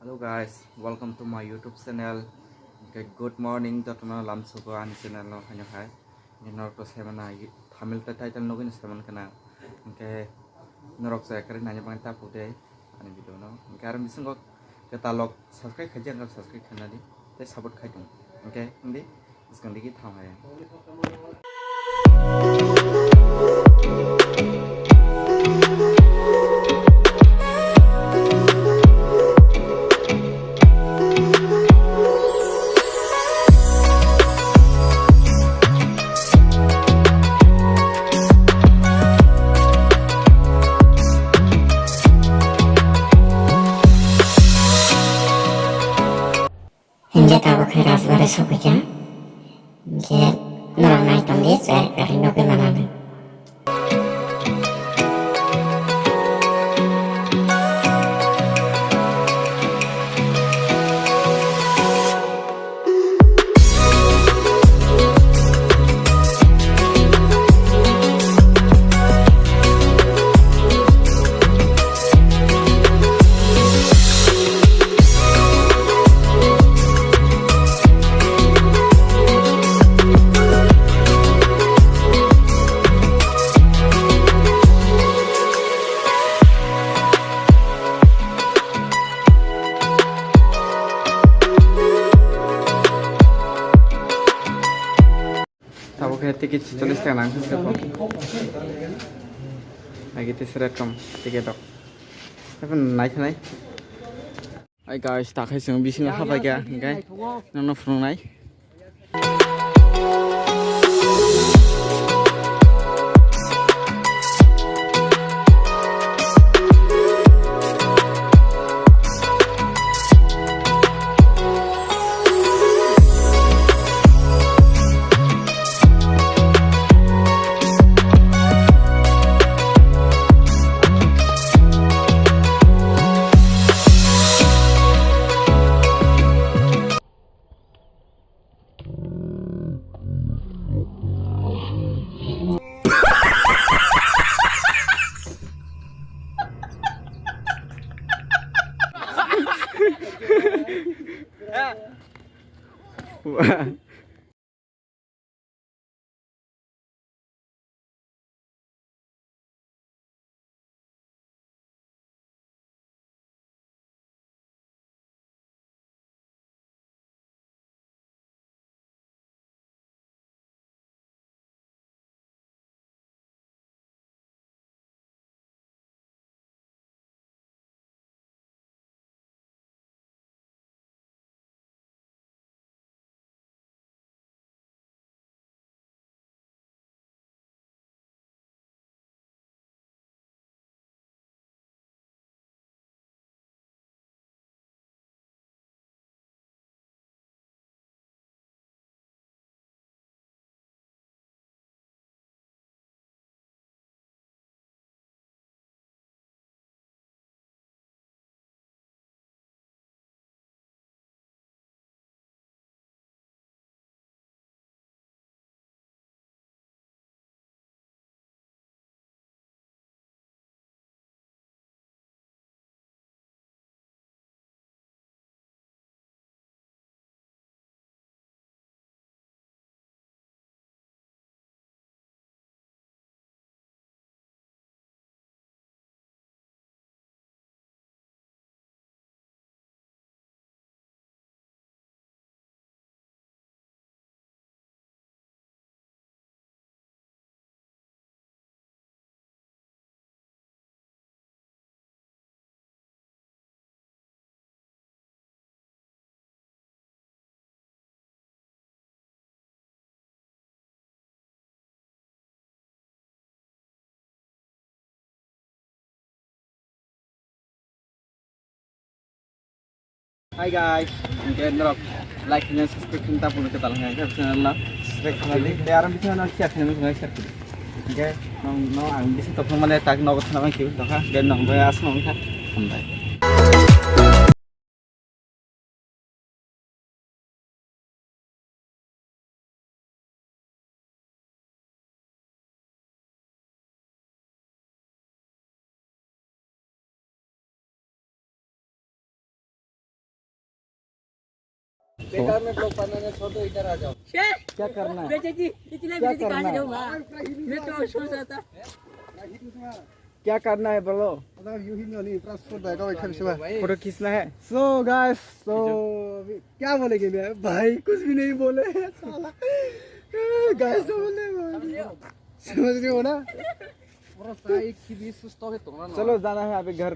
Hello guys, welcome to my YouTube channel. Okay, good morning. Jotona lamsuko ani channel no hanyo hai. Ni norok to seven na Tamil title no gini seven kana. Okay, norok saya keren nanya bang tapu deh ani video no. Okay, aram bisengo kita log subscribe kajian kalau subscribe kana di. Te support kai dong. Okay, ndi sekarang dikit tham hai. Hingga tahu ke RajBari Aswk je norang naik tonggi saya dari nopi mana nih. Tahu kayak tiket 40 টাকা না আছে তো আগে তে সেরা কম tiket dok এখন নাই খানাই ai guys takai sing bising habai ga ngai nono frungnai Wah. Hai guys, mungkin rock like dan subscribe kita pun kita lang guys channel lah. Subscribe kali. Dalam bisa nak share channel guys share. Oke, no ang bisa top mana tag no কথা নামাই Q দেখা দেন নং বয় আস নং থা হামবাই बेकार में blog बनाना छोड़ दो, इधर आ जाओ। क्या करना है? क्या करना है? मैं तो सोच रहा था क्या करना है बोलो? फोटो खींचना है। सो गाइस, तो क्या बोलेंगे भाई, कुछ भी नहीं बोले साला। गाइस तो बोले, समझ रहे हो ना? चलो जाना है अभी घर।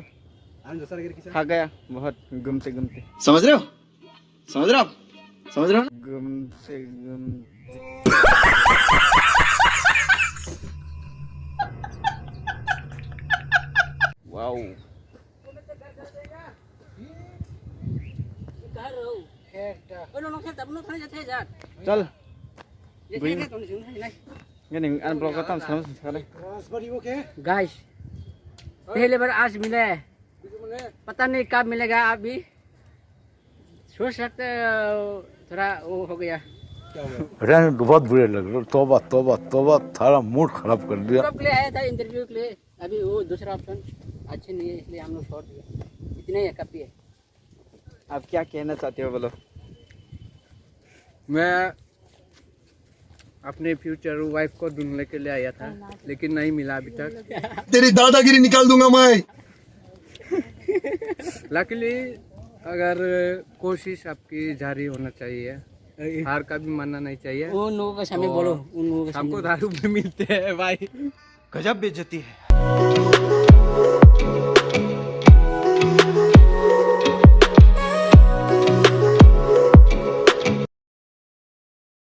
खा गया बहुत घूमते घूमते। समझ रहे हो? समझ रहे हो आप? समझ रहे हो? घूमते घूमते वाओ। चल ये नहीं अनब्लॉक करता हूँ समझ साले। गाइस पहले बार आज मिला है, पता नहीं कब मिलेगा। अभी सोच सकते थोड़ा वो हो गया। बहुत बुरे लग रहे। तौबा तौबा तौबा, थारा मूड खराब कर दिया। के लिए आया था इंटरव्यू के लिए, अभी वो दूसरा ऑप्शन अच्छे नहीं है इसलिए हम लोग छोड़ दिए। इतना ही काफी है। आप क्या कहना चाहते हो बोलो? मैं अपने फ्यूचर वाइफ को ढूंढने के लिए आया था, लेकिन नहीं मिला अभी तक। तेरी दादागिरी निकाल दूंगा मैं। लकीली अगर कोशिश आपकी जारी होना चाहिए, हार का भी मानना नहीं चाहिए। उन लोगों के सामने बोलो, उन लोगों के सामने हमको दारू भी मिलते हैं भाई। गजब बेइज्जती है।